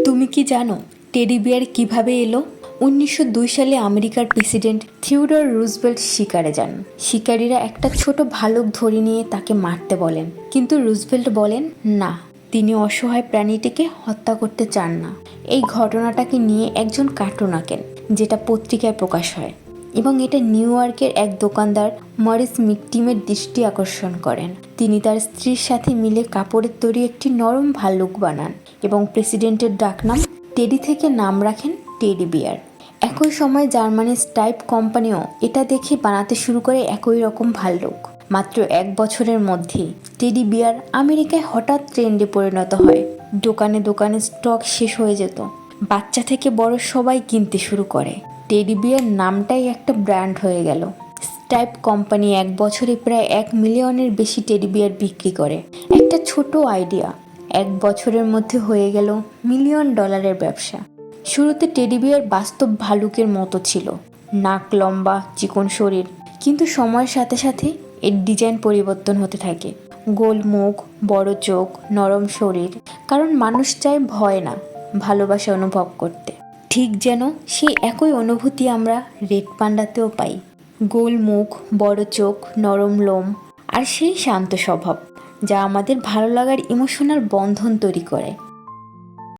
তুমি কি জানো টেডি বিয়ার কিভাবে এলো? 1902 সালে আমেরিকার প্রেসিডেন্ট থিওডর রুজভেল্ট শিকারে যান। শিকারীরা একটা ছোট ভালুক ধরে নিয়ে তাকে মারতে বলেন, কিন্তু রুজভেল্ট বলেন না, তিনি অসহায় প্রাণীটিকে হত্যা করতে চান না। এই ঘটনাটাকে নিয়ে একজন কার্টুন আঁকেন, যেটা পত্রিকায় প্রকাশ হয়, এবং এটা নিউ ইয়র্কের এক দোকানদার মরিস মিকটিমের দৃষ্টি আকর্ষণ করেন। তিনি তার স্ত্রীর সাথে মিলে কাপড়ের তৈরি একটি নরম ভাল্লুক বানান এবং প্রেসিডেন্টের ডাকনাম টেডি থেকে নাম রাখেন টেডি বিয়ার। একই সময় জার্মানির স্টাইপ কোম্পানিও এটা দেখে বানাতে শুরু করে একই রকম ভাল্লুক। মাত্র 1 বছরের মধ্যেই টেডি বিয়ার আমেরিকায় হঠাৎ ট্রেন্ডে পরিণত হয়। দোকানে দোকানে স্টক শেষ হয়ে যেত, বাচ্চা থেকে বড় সবাই কিনতে শুরু করে। টেডি বিয়ার নামটাই একটা ব্র্যান্ড হয়ে গেল। স্টাইপ কোম্পানি 1 বছরে প্রায় 1 মিলিয়নের বেশি টেডি বিয়ার বিক্রি করে। একটা ছোট আইডিয়া 1 বছরের মধ্যে হয়ে গেল $মিলিয়ন ব্যবসা। শুরুতে টেডি বিয়ার বাস্তব ভালুকের মতো ছিল, নাক লম্বা, চিকন শরীর, কিন্তু সময়ের সাথে সাথে এর ডিজাইন পরিবর্তন হতে থাকে। গোল মুখ, বড় চোখ, নরম শরীর, কারণ মানুষ চায় ভয় না, ভালোবাসা অনুভব করতে। ঠিক যেন সেই একই অনুভূতি আমরা রেড পান্ডাতেও পাই। গোল মুখ, বড় চোখ, নরম লোম, আর সেই শান্ত স্বভাব যা আমাদের ভালো লাগার ইমোশনাল বন্ধন তৈরি করে।